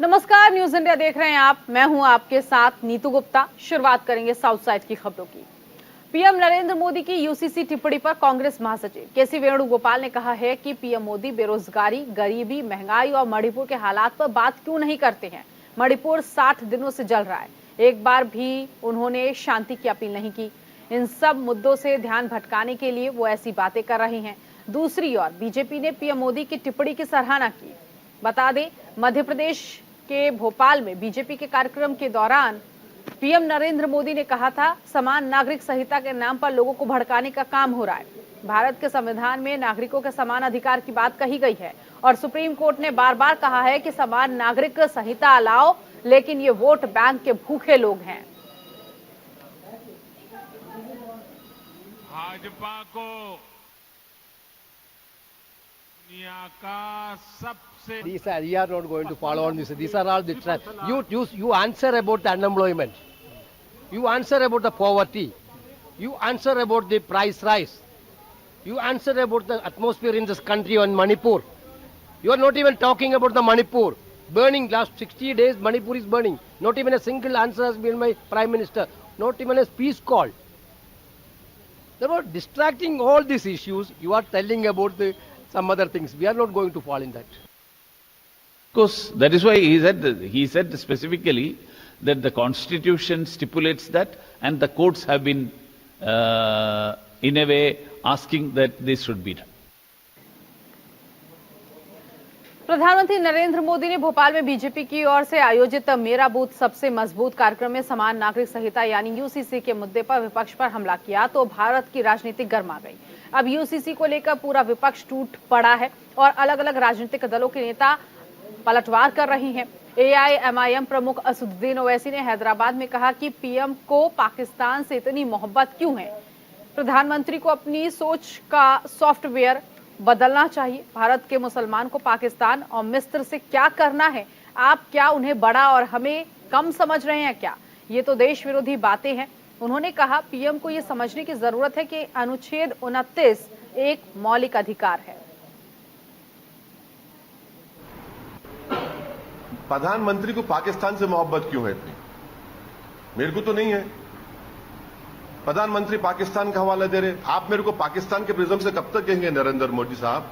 नमस्कार, news India देख रहे हैं आप। मैं हूं आपके साथ नीतू गुप्ता। शुरुआत करेंगे साउथ साइड की खबरों की। पीएम नरेंद्र मोदी की यूसीसी टिप्पणी पर कांग्रेस महासचिव केसी वेणुगोपाल ने कहा है कि पीएम मोदी बेरोजगारी, गरीबी, महंगाई और मणिपुर के हालात पर बात क्यों नहीं करते हैं। मणिपुर 60 दिनों से जल रहा है, एक बार भी उन्होंने शांति की अपील नहीं की। इन सब मुद्दों से ध्यान भटकाने के लिए वो ऐसी बातें कर रहे हैं। दूसरी ओर बीजेपी ने पीएम मोदी की टिप्पणी की सराहना की। बता दें, मध्य प्रदेश के भोपाल में बीजेपी के कार्यक्रम के दौरान पीएम नरेंद्र मोदी ने कहा था, समान नागरिक संहिता के नाम पर लोगों को भड़काने का काम हो रहा है। भारत के संविधान में नागरिकों के समान अधिकार की बात कही गई है और सुप्रीम कोर्ट ने बार बार कहा है कि समान नागरिक संहिता लाओ, लेकिन ये वोट बैंक के भूखे लोग हैं। भाजपा को दुनिया का सबसे we are not going to follow on this. These are all the you answer about the unemployment. You answer about the poverty. You answer about the price rise. You answer about the atmosphere in this country on Manipur. You are not even talking about the Manipur. Burning last 60 days, Manipur is burning. Not even a single answer has been by Prime Minister. Not even a peace call. Therefore, distracting all these issues, you are telling about some other things. We are not going to fall in that. Of course, that is why he said specifically that the Constitution stipulates that, and the courts have been, in a way, asking that this should be done. प्रधानमंत्री नरेंद्र मोदी ने भोपाल में BJP की ओर से आयोजित मेरा booth सबसे मजबूत कार्यक्रम में समान नागरिक संहिता यानी यूसीसी के मुद्दे पर विपक्ष पर हमला किया तो भारत की राजनीति गर्मा गई। अब यूसीसी को लेकर पूरा विपक्ष टूट पड़ा है और अलग अलग राजनीतिक दलों के नेता पलटवार कर रहे हैं। एआईएमआईएम प्रमुख असदुद्दीन ओवैसी ने हैदराबाद में कहा कि पीएम को पाकिस्तान से इतनी मोहब्बत क्यों है। प्रधानमंत्री को अपनी सोच का सॉफ्टवेयर बदलना चाहिए। भारत के मुसलमान को पाकिस्तान और मिस्र से क्या करना है? आप क्या उन्हें बड़ा और हमें कम समझ रहे हैं क्या? ये तो देश विरोधी बातें हैं। उन्होंने कहा, पीएम को ये समझने की जरूरत है कि अनुच्छेद 29 एक मौलिक अधिकार है। प्रधानमंत्री को पाकिस्तान से मोहब्बत क्यों है इतनी? मेरे को तो नहीं है। प्रधानमंत्री पाकिस्तान का हवाला दे रहे। आप मेरे को पाकिस्तान के प्रिज्म से कब तक कहेंगे नरेंद्र मोदी साहब?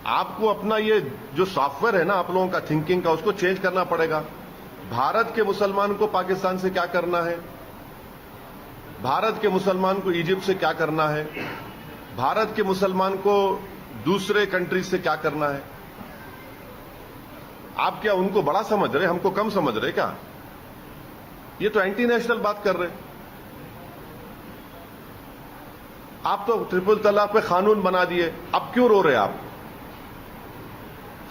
आपको अपना ये जो सॉफ्टवेयर है ना आप लोगों का थिंकिंग का, उसको चेंज करना पड़ेगा। भारत के मुसलमान को पाकिस्तान से क्या करना है? भारत के मुसलमान को इजिप्ट से क्या करना है? भारत के मुसलमान को दूसरे कंट्री से क्या करना है? आप क्या उनको बड़ा समझ रहे, हमको कम समझ रहे क्या? ये तो एंटी नेशनल बात कर रहे। आप तो ट्रिपल तलाक पे कानून बना दिए, अब क्यों रो रहे आप?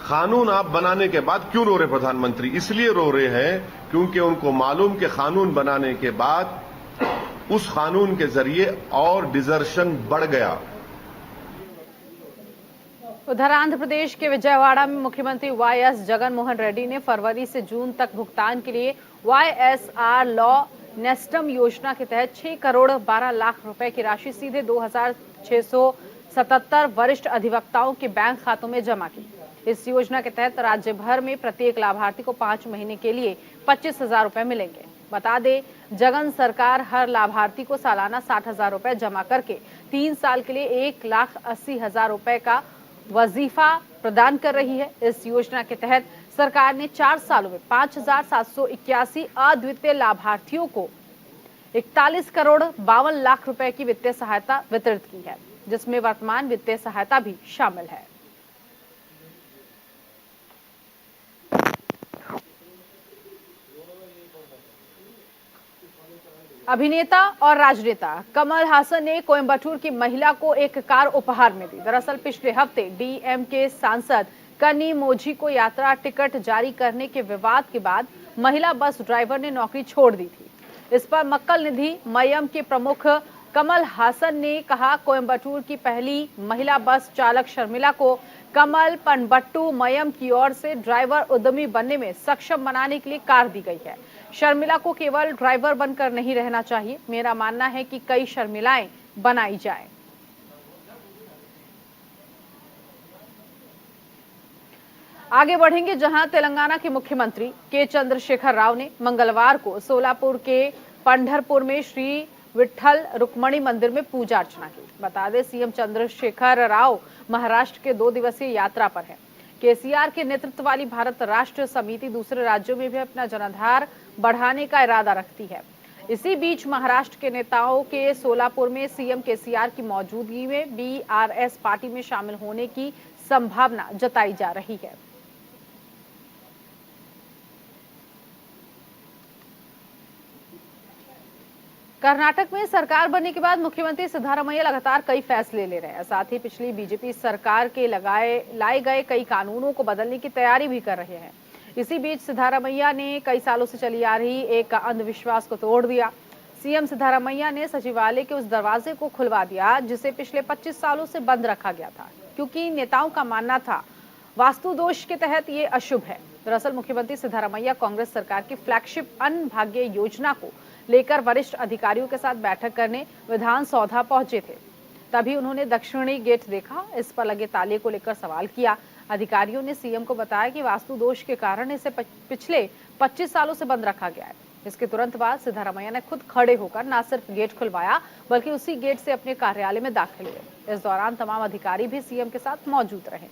कानून आप बनाने के बाद क्यों रो रहे प्रधानमंत्री? इसलिए रो रहे हैं क्योंकि उनको मालूम कि कानून बनाने के बाद उस कानून के जरिए और डिजर्शन बढ़ गया। उधर आंध्र प्रदेश के विजयवाड़ा में मुख्यमंत्री वाईएस जगन मोहन रेड्डी ने फरवरी से जून तक भुगतान के लिए वाईएसआर लॉ नेस्टम योजना के तहत 6 करोड़ 12 लाख रुपए की राशि सीधे 2677 वरिष्ठ अधिवक्ताओं के बैंक खातों में जमा की। इस योजना के तहत राज्य भर में प्रत्येक लाभार्थी को 5 महीने के लिए 25,000 रुपए मिलेंगे। बता दें, जगन सरकार हर लाभार्थी को सालाना 60,000 रुपए जमा करके 3 साल के लिए 1,80,000 रुपए का वजीफा प्रदान कर रही है। इस योजना के तहत सरकार ने 4 सालों में 5,781 अद्वितीय लाभार्थियों को 41 करोड़ 52 लाख रुपए की वित्तीय सहायता वितरित की है, जिसमें वर्तमान वित्तीय सहायता भी शामिल है। अभिनेता और राजनेता कमल हासन ने कोयम्बटूर की महिला को एक कार उपहार में दी। दरअसल पिछले हफ्ते डीएमके सांसद कन्नी मोझी को यात्रा टिकट जारी करने के विवाद के बाद महिला बस ड्राइवर ने नौकरी छोड़ दी थी। इस पर मक्कल निधि मयम के प्रमुख कमल हासन ने कहा, कोयम्बटूर की पहली महिला बस चालक शर्मिला को कमल पनबट्टू मयम की ओर से ड्राइवर उद्यमी बनने में सक्षम बनाने के लिए कार दी गई है। शर्मिला को केवल ड्राइवर बनकर नहीं रहना चाहिए। मेरा मानना है कि कई शर्मिलाएं बनाई जाएं। आगे बढ़ेंगे जहां तेलंगाना के मुख्यमंत्री के चंद्रशेखर राव ने मंगलवार को सोलापुर के पंढरपुर में श्री विठल रुक्मणी मंदिर में पूजा अर्चना की। बता दें, सीएम चंद्रशेखर राव महाराष्ट्र के 2 दिवसीय यात्रा पर है। केसीआर के नेतृत्व वाली भारत राष्ट्र समिति दूसरे राज्यों में भी अपना जनाधार बढ़ाने का इरादा रखती है। इसी बीच महाराष्ट्र के नेताओं के सोलापुर में सीएम केसीआर की मौजूदगी में बीआरएस पार्टी में शामिल होने की संभावना जताई जा रही है। कर्नाटक में सरकार बनने के बाद मुख्यमंत्री सिद्धारमैया लगातार कई फैसले ले रहे हैं। साथ ही पिछली बीजेपी सरकार के लाए गए कई कानूनों को बदलने की तैयारी भी कर रहे हैं। इसी बीच सिद्धारमैया ने कई सालों से चली आ रही एक अंधविश्वास को तोड़ दिया। सीएम सिद्धारमैया ने सचिवालय के उस दरवाजे को खुलवा दिया जिसे पिछले 25 सालों से बंद रखा गया था, क्योंकि नेताओं का मानना था वास्तु दोष के तहत ये अशुभ है। दरअसल मुख्यमंत्री सिद्धारमैया कांग्रेस सरकार की फ्लैगशिप अन्न भाग्य योजना को लेकर वरिष्ठ अधिकारियों के साथ बैठक करने विधानसौधा पहुंचे थे। तभी उन्होंने दक्षिणी गेट देखा, इस पर लगे ताले को लेकर सवाल किया। अधिकारियों ने सीएम को बताया कि वास्तु दोष के कारण इसे पिछले 25 सालों से बंद रखा गया है। इसके तुरंत बाद सिद्धारमैया ने खुद खड़े होकर न सिर्फ गेट खुलवाया बल्कि उसी गेट से अपने कार्यालय में दाखिल हुए। इस दौरान तमाम अधिकारी भी सीएम के साथ मौजूद रहे।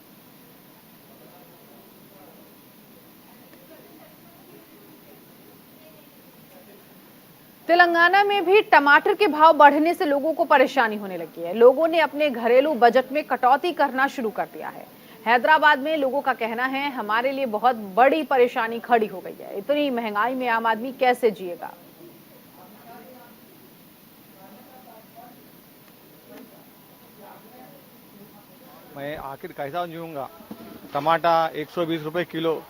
तेलंगाना में भी टमाटर के भाव बढ़ने से लोगों को परेशानी होने लगी है। लोगों ने अपने घरेलू बजट में कटौती करना शुरू कर दिया है। हैदराबाद में लोगों का कहना है, हमारे लिए बहुत बड़ी परेशानी खड़ी हो गई है। इतनी महंगाई में आम आदमी कैसे जिएगा। मैं आखिर कैसा जीऊंगा। टमाटा 120 रुपए किलो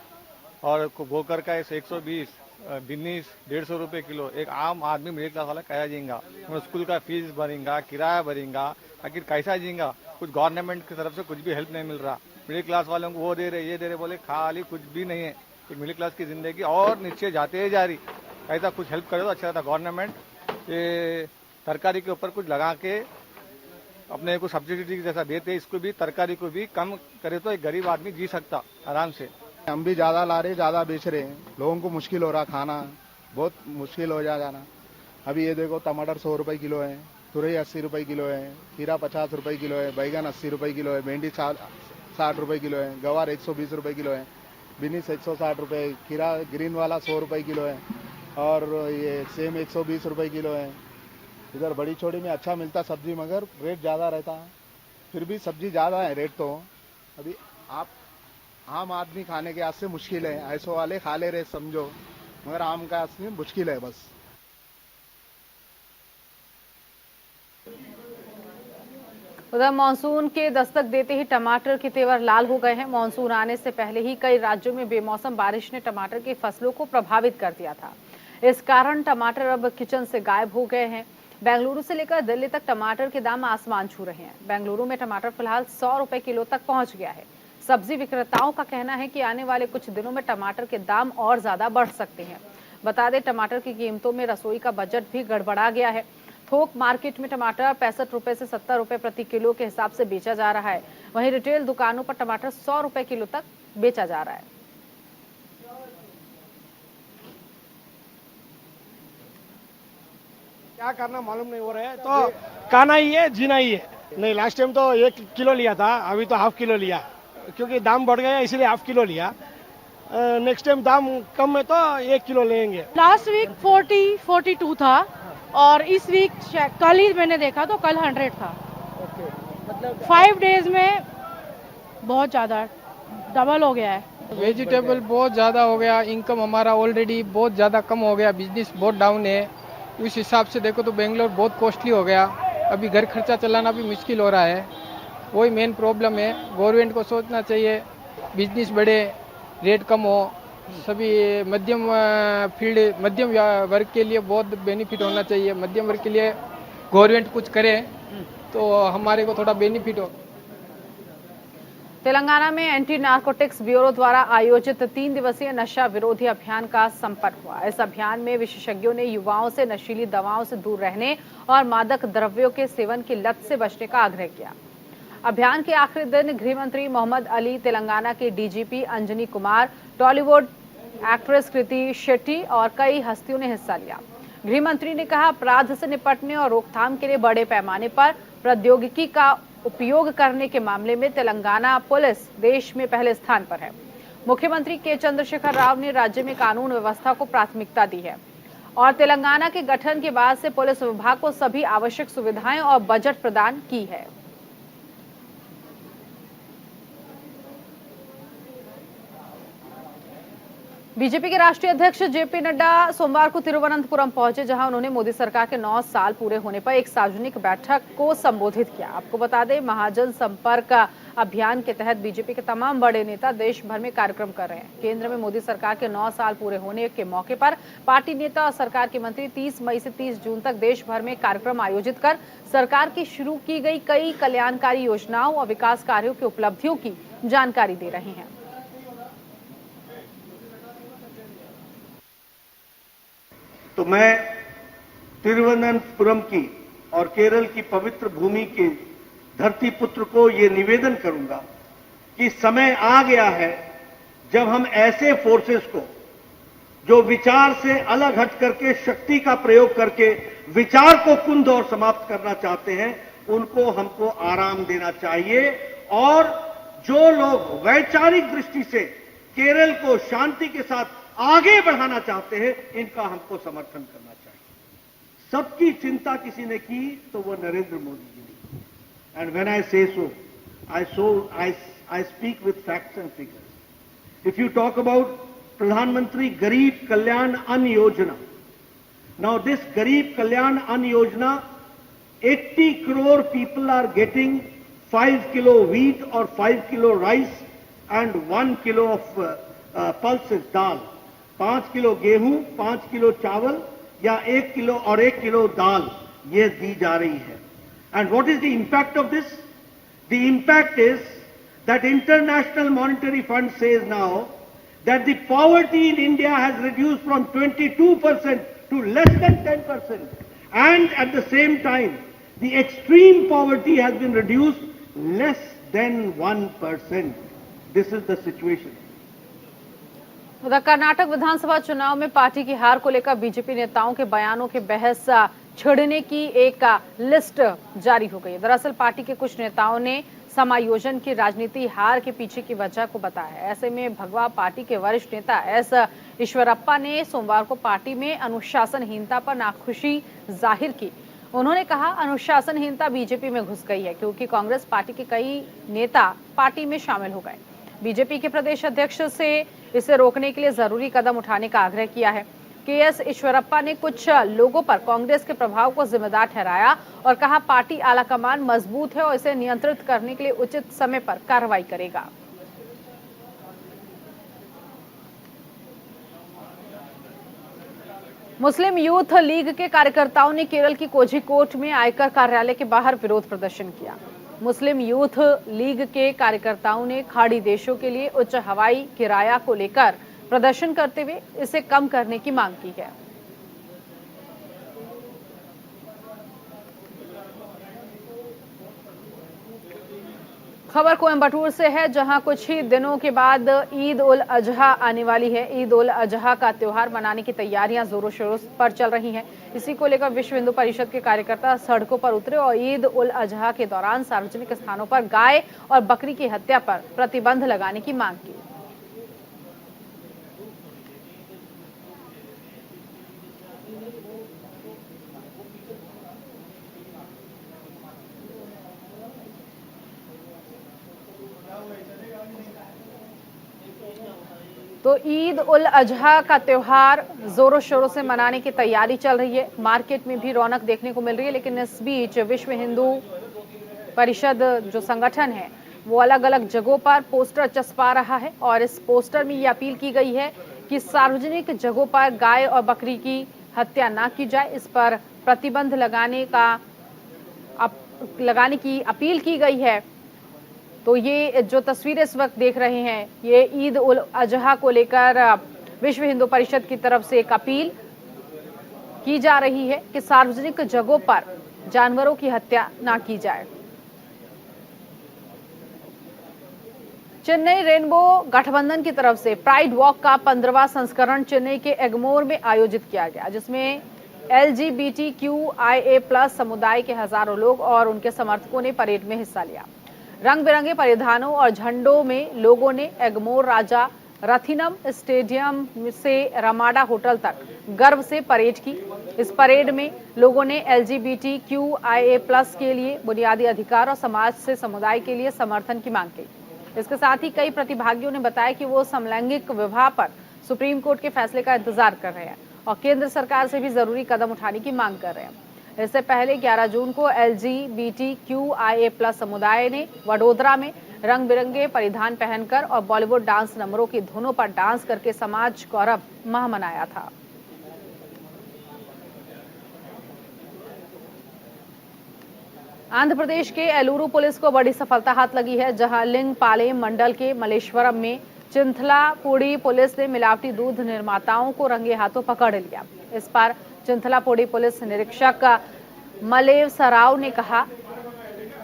और गोकर का 120, बिन्नीस 150 रुपए किलो। एक आम आदमी मिडिल क्लास वाला कैसा जिएगा। मैं स्कूल का फीस भरेंगा, किराया भरेंगा, आखिर कैसा जिएगा। कुछ गवर्नमेंट की तरफ से कुछ भी हेल्प नहीं मिल रहा। मिडिल क्लास वालों को वो दे रहे, ये दे रहे, बोले खाली कुछ भी नहीं है। एक मिडिल क्लास की जिंदगी और नीचे जाते ही जा रही। ऐसा कुछ हेल्प करे तो अच्छा रहता। गवर्नमेंट ये तरकारी के ऊपर कुछ लगा के अपने को सब्सिडी जैसा देते, इसको भी तरकारी को भी कम करे तो एक गरीब आदमी जी सकता आराम से। हम भी ज्यादा ला रहे, ज्यादा बेच रहे हैं। लोगों को मुश्किल हो रहा, खाना बहुत मुश्किल हो जाना। अभी ये देखो, टमाटर 100 रुपए किलो है, तुरई 80 रुपए किलो है, खीरा 50 रुपए किलो है, बैगन 80 रुपए किलो है, भिंडी 60 रुपए किलो है, गवार 120 रुपए किलो है, बिनीस 160 रुपए, खीरा ग्रीन वाला 100 रुपए किलो है और ये सेम 120 रुपए किलो है। इधर बड़ी छोड़ी में अच्छा मिलता सब्जी, मगर रेट ज्यादा रहता है। फिर भी सब्जी ज्यादा है रेट। तो अभी आप आम आदमी खाने के वास्ते मुश्किल है। ऐसो वाले खा ले रहे समझो, मगर आम का वास्ते मुश्किल है बस। उधर मानसून के दस्तक देते ही टमाटर के तेवर लाल हो गए हैं। मानसून आने से पहले ही कई राज्यों में बेमौसम बारिश ने टमाटर की फसलों को प्रभावित कर दिया था। इस कारण टमाटर अब किचन से गायब हो गए हैं। बेंगलुरु से लेकर दिल्ली तक टमाटर के दाम आसमान छू रहे हैं। बेंगलुरु में टमाटर फिलहाल 100 रुपए किलो तक पहुंच गया है। सब्जी विक्रेताओं का कहना है कि आने वाले कुछ दिनों में टमाटर के दाम और ज्यादा बढ़ सकते हैं। बता दें, टमाटर की कीमतों में रसोई का बजट भी गड़बड़ा गया है। थोक मार्केट में टमाटर 65 रुपए से 70 रुपए प्रति किलो के हिसाब से बेचा जा रहा है। वहीं रिटेल दुकानों पर टमाटर 100 रुपए किलो तक बेचा जा रहा है। क्या करना मालूम नहीं हो रहा है, तो खाना ही है, जीना ही है। नहीं, लास्ट टाइम तो 1 किलो लिया था, अभी तो हाफ किलो लिया, क्योंकि दाम बढ़ गया इसलिए हाफ किलो लिया। नेक्स्ट टाइम दाम कम है तो 1 किलो लेंगे। लास्ट वीक 42 था और इस वीक कल ही मैंने देखा तो कल 100 था। मतलब 5 डेज में बहुत ज्यादा डबल हो गया है। वेजिटेबल बहुत ज़्यादा हो गया। इनकम हमारा ऑलरेडी बहुत ज़्यादा कम हो गया, बिजनेस बहुत डाउन है। उस हिसाब से देखो तो बेंगलोर बहुत कॉस्टली हो गया। अभी घर खर्चा चलाना भी मुश्किल हो रहा है। वही मेन प्रॉब्लम है। गवर्नमेंट को सोचना चाहिए, बिजनेस बढ़े, रेट कम हो। सभी मध्यम फील्ड, मध्यम वर्ग के लिए बहुत बेनिफिट होना चाहिए। मध्यम वर्ग के लिए गवर्नमेंट कुछ करे तो हमारे को थोड़ा बेनिफिट हो। तेलंगाना में एंटी नारकोटिक्स ब्यूरो द्वारा आयोजित 3 दिवसीय नशा विरोधी अभियान का संपन्न हुआ। इस अभियान में विशेषज्ञों ने युवाओं से नशीली दवाओं से दूर रहने और मादक द्रव्यों के सेवन की लत से बचने का आग्रह किया। अभियान के आखिरी दिन गृह मंत्री मोहम्मद अली, तेलंगाना के डीजीपी अंजनी कुमार, टॉलीवुड एक्ट्रेस कृति शेट्टी और कई हस्तियों ने हिस्सा लिया। गृह मंत्री ने कहा, अपराध से निपटने और रोकथाम के लिए बड़े पैमाने पर प्रौद्योगिकी का उपयोग करने के मामले में तेलंगाना पुलिस देश में पहले स्थान पर है। मुख्यमंत्री के चंद्रशेखर राव ने राज्य में कानून व्यवस्था को प्राथमिकता दी है और तेलंगाना के गठन के बाद से पुलिस विभाग को सभी आवश्यक सुविधाएं और बजट प्रदान की है। बीजेपी के राष्ट्रीय अध्यक्ष जेपी नड्डा सोमवार को तिरुवनंतपुरम पहुंचे, जहां उन्होंने मोदी सरकार के 9 साल पूरे होने पर एक सार्वजनिक बैठक को संबोधित किया। आपको बता दें, महाजन संपर्क अभियान के तहत बीजेपी के तमाम बड़े नेता देश भर में कार्यक्रम कर रहे हैं। केंद्र में मोदी सरकार के 9 साल पूरे होने के मौके पर पार्टी नेता और सरकार के मंत्री 30 मई से 30 जून तक देश भर में कार्यक्रम आयोजित कर सरकार की शुरू की गई कई कल्याणकारी योजनाओं और विकास कार्यों की उपलब्धियों की जानकारी दे रहे हैं। तो मैं तिरुवनंतपुरम की और केरल की पवित्र भूमि के धरती पुत्र को ये निवेदन करूंगा कि समय आ गया है जब हम ऐसे फोर्सेस को जो विचार से अलग हट करके शक्ति का प्रयोग करके विचार को कुंद और समाप्त करना चाहते हैं, उनको हमको आराम देना चाहिए। और जो लोग वैचारिक दृष्टि से केरल को शांति के साथ आगे बढ़ाना चाहते हैं, इनका हमको समर्थन करना चाहिए। सबकी चिंता किसी ने की तो वो नरेंद्र मोदी जी ने। And when I say so, I speak with facts and figures. If you talk about प्रधानमंत्री गरीब कल्याण अन्न योजना, नाउ दिस गरीब कल्याण अन्न योजना, 80 crore people are getting 5 kilo wheat or 5 kilo rice and 1 kilo of pulses dal. 5 kilo गेहूं, 5 kilo चावल या 1 किलो और 1 किलो दाल ये दी जा रही है। And what is the impact of this? The impact is that international monetary fund says now that the poverty in India has reduced from 22% to less than 10%, and at the same time the extreme poverty has been reduced less than 1%. This is the situation. उधर कर्नाटक विधानसभा चुनाव में party की हार को लेकर BJP नेताओं के बयानों के बहस छिड़ने की एक लिस्ट जारी हो गई है। दरअसल पार्टी के कुछ नेताओं ने समायोजन की राजनीति हार के पीछे की वजह को बताया है। ऐसे में भगवा पार्टी के वरिष्ठ नेता एस ईश्वरप्पा ने सोमवार को पार्टी में अनुशासनहीनता पर नाखुशी जाहिर की। उन्होंने कहा, अनुशासनहीनता बीजेपी में घुस गई है क्योंकि कांग्रेस पार्टी के कई नेता पार्टी में शामिल हो गए। बीजेपी के प्रदेश अध्यक्ष से इसे रोकने के लिए जरूरी कदम उठाने का आग्रह किया है। केएस ईश्वरप्पा ने कुछ लोगों पर कांग्रेस के प्रभाव को जिम्मेदार ठहराया और कहा, पार्टी आलाकमान मजबूत है और इसे नियंत्रित करने के लिए उचित समय पर कार्रवाई करेगा। मुस्लिम यूथ लीग के कार्यकर्ताओं ने केरल की कोझिकोड में आयकर कार्यालय के बाहर विरोध प्रदर्शन किया। मुस्लिम यूथ लीग के कार्यकर्ताओं ने खाड़ी देशों के लिए उच्च हवाई किराया को लेकर प्रदर्शन करते हुए इसे कम करने की मांग की है। खबर कोयम्बटूर से है, जहां कुछ ही दिनों के बाद ईद उल अजहा आने वाली है। ईद उल अजहा का त्योहार मनाने की तैयारियां जोरों शोरों पर चल रही हैं। इसी को लेकर विश्व हिंदू परिषद के कार्यकर्ता सड़कों पर उतरे और ईद उल अजहा के दौरान सार्वजनिक स्थानों पर गाय और बकरी की हत्या पर प्रतिबंध लगाने की मांग की। तो ईद उल अजहा का त्योहार जोरों शोरों से मनाने की तैयारी चल रही है। मार्केट में भी रौनक देखने को मिल रही है, लेकिन इस बीच विश्व हिंदू परिषद जो संगठन है वो अलग अलग जगहों पर पोस्टर चस्पा रहा है और इस पोस्टर में ये अपील की गई है कि सार्वजनिक जगहों पर गाय और बकरी की हत्या ना की जाए। इस पर प्रतिबंध लगाने की अपील की गई है। तो ये जो तस्वीरें इस वक्त देख रहे हैं, ये ईद उल अजहा को लेकर विश्व हिंदू परिषद की तरफ से एक अपील की जा रही है कि सार्वजनिक जगहों पर जानवरों की हत्या ना की जाए। चेन्नई रेनबो गठबंधन की तरफ से प्राइड वॉक का 15वां संस्करण चेन्नई के एग्मोर में आयोजित किया गया, जिसमें LGBTQIA+ समुदाय के हजारों लोग और उनके समर्थकों ने परेड में हिस्सा लिया। रंग बिरंगे परिधानों और झंडों में लोगों ने एग्मोर राजा रथिनम स्टेडियम से रमाडा होटल तक गर्व से परेड की। इस परेड में लोगों ने LGBTQIA+ के लिए बुनियादी अधिकार और समाज से समुदाय के लिए समर्थन की मांग की। इसके साथ ही कई प्रतिभागियों ने बताया कि वो समलैंगिक विवाह पर सुप्रीम कोर्ट के फैसले का इंतजार कर रहे हैं और केंद्र सरकार से भी जरूरी कदम उठाने की मांग कर रहे हैं। इससे पहले 11 जून को LGBTQIA+ समुदाय ने वडोदरा में रंग बिरंगे परिधान पहनकर और बॉलीवुड डांस नंबरों की धुनों पर डांस करके समाज गौरव माह मनाया था। आंध्र प्रदेश के एलूरू पुलिस को बड़ी सफलता हाथ लगी है, जहां लिंगपालेम मंडल के मलेश्वरम में चिंथलापुड़ी पुलिस ने मिलावटी दूध निर्माताओं को रंगे हाथों पकड़ लिया। इस पर चिंथलापुड़ी पुलिस निरीक्षक मलेव सराव ने कहा,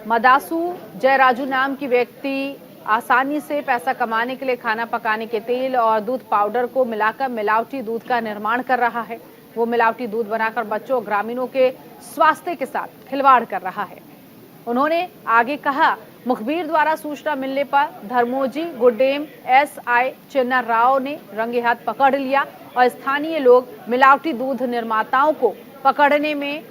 मदासू जयराजू नाम की व्यक्ति आसानी से पैसा कमाने के लिए खाना पकाने के तेल और दूध पाउडर को मिलाकर मिलावटी दूध का निर्माण कर रहा है। वो मिलावटी दूध बनाकर बच्चों और ग्रामीणों के स्वास्थ्य के साथ खिलवाड़ कर रहा है। उन्होंने आगे कहा, मुखबिर द्वारा सूचना मिलने पर धर्मोजी गुड्डेम SI चेन्ना राव ने रंगे हाथ पकड़ लिया और स्थानीय लोग मिलावटी दूध निर्माताओं को पकड़ने में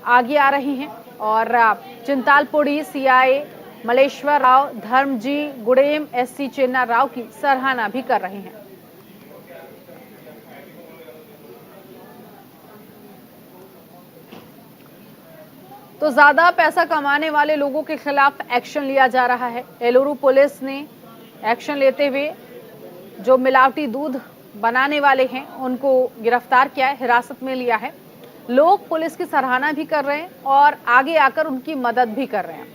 आगे आ रहे हैं और चिंतालपुड़ी CI मलेश्वर राव धर्मजी गुडेम SC चेन्ना राव की सराहना भी कर रहे हैं। तो ज्यादा पैसा कमाने वाले लोगों के खिलाफ एक्शन लिया जा रहा है। एलूरू पुलिस ने एक्शन लेते हुए जो मिलावटी दूध बनाने वाले हैं उनको गिरफ्तार किया है, हिरासत में लिया है। लोग पुलिस की सराहना भी कर रहे हैं और आगे आकर उनकी मदद भी कर रहे हैं।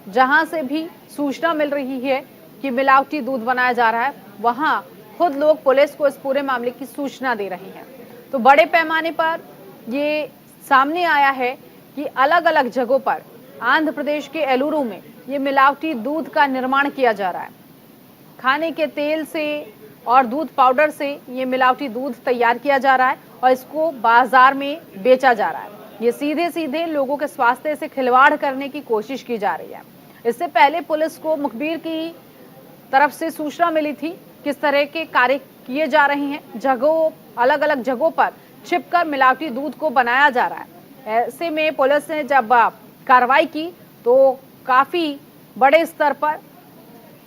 जहां से भी सूचना मिल रही है कि मिलावटी दूध बनाया जा रहा है, वहां खुद लोग पुलिस को इस पूरे मामले की सूचना दे रहे हैं। तो बड़े पैमाने पर ये सामने आया है कि अलग अलग जगहों पर आंध्र प्रदेश के एलूरू में ये मिलावटी दूध का निर्माण किया जा रहा है। खाने के तेल से और दूध पाउडर से ये मिलावटी दूध तैयार किया जा रहा है और इसको बाजार में बेचा जा रहा है। ये सीधे सीधे लोगों के स्वास्थ्य से खिलवाड़ करने की कोशिश की जा रही है। इससे पहले पुलिस को मुखबिर की तरफ से सूचना मिली थी किस तरह के कार्य किए जा रहे हैं। जगहों अलग अलग जगहों पर छिपकर मिलावटी दूध को बनाया जा रहा है। ऐसे में पुलिस ने जब कार्रवाई की तो काफी बड़े स्तर पर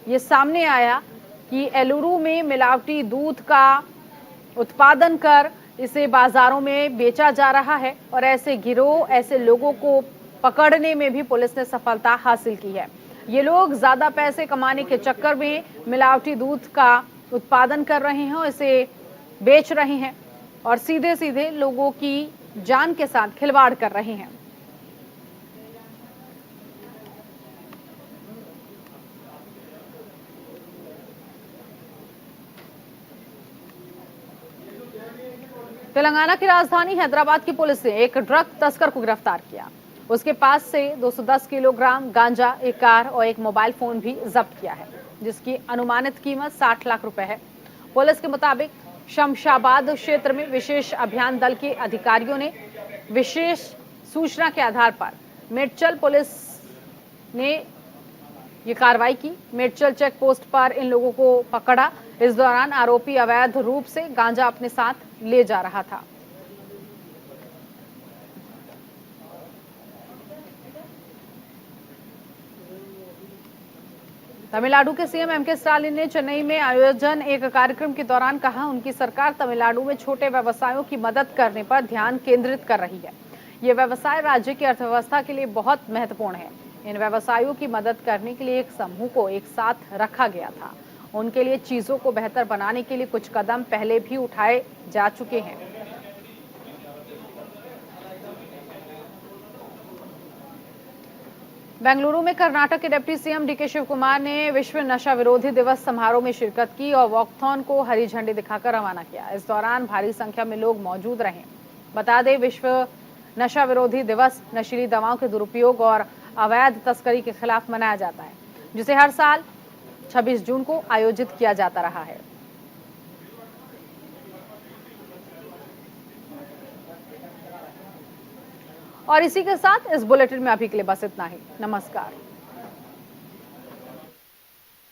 ये सामने आया कि एलूरू में मिलावटी दूध का उत्पादन कर इसे बाजारों में बेचा जा रहा है और ऐसे गिरोह, ऐसे लोगों को पकड़ने में भी पुलिस ने सफलता हासिल की है। ये लोग ज्यादा पैसे कमाने के चक्कर में मिलावटी दूध का उत्पादन कर रहे हैं और इसे बेच रहे हैं और सीधे सीधे लोगों की जान के साथ खिलवाड़ कर रहे हैं। तेलंगाना की राजधानी हैदराबाद की पुलिस ने एक ड्रग तस्कर को गिरफ्तार किया। उसके पास से 210 किलोग्राम गांजा, एक कार और एक मोबाइल फोन भी जब्त किया है, जिसकी अनुमानित कीमत 60 लाख रुपए है। पुलिस के मुताबिक शमशाबाद क्षेत्र में विशेष अभियान दल के अधिकारियों ने विशेष सूचना के आधार पर मेडचल पुलिस ने ये कार्रवाई की। मेडचल चेक पोस्ट पर इन लोगों को पकड़ा। इस दौरान आरोपी अवैध रूप से गांजा अपने साथ ले जा रहा था। तमिलनाडु के सीएम एमके स्टालिन ने चेन्नई में आयोजन एक कार्यक्रम के दौरान कहा, उनकी सरकार तमिलनाडु में छोटे व्यवसायों की मदद करने पर ध्यान केंद्रित कर रही है। ये व्यवसाय राज्य की अर्थव्यवस्था के लिए बहुत महत्वपूर्ण है। इन व्यवसायों की मदद करने के लिए एक समूह को एक साथ रखा गया था। उनके लिए चीजों को बेहतर बनाने के लिए कुछ कदम पहले भी उठाए जा चुके हैं। बेंगलुरु में कर्नाटक के deputy CM DK Shivakumar ने विश्व नशा विरोधी दिवस समारोह में शिरकत की और वॉकथॉन को हरी झंडी दिखाकर रवाना किया। इस दौरान भारी संख्या में लोग मौजूद रहे। बता दें, विश्व नशा विरोधी दिवस नशीली दवाओं के दुरुपयोग और अवैध तस्करी के खिलाफ मनाया जाता है, जिसे हर साल 26 जून को आयोजित किया जाता रहा है। और इसी के साथ इस बुलेटिन में अभी के लिए बस इतना ही। नमस्कार।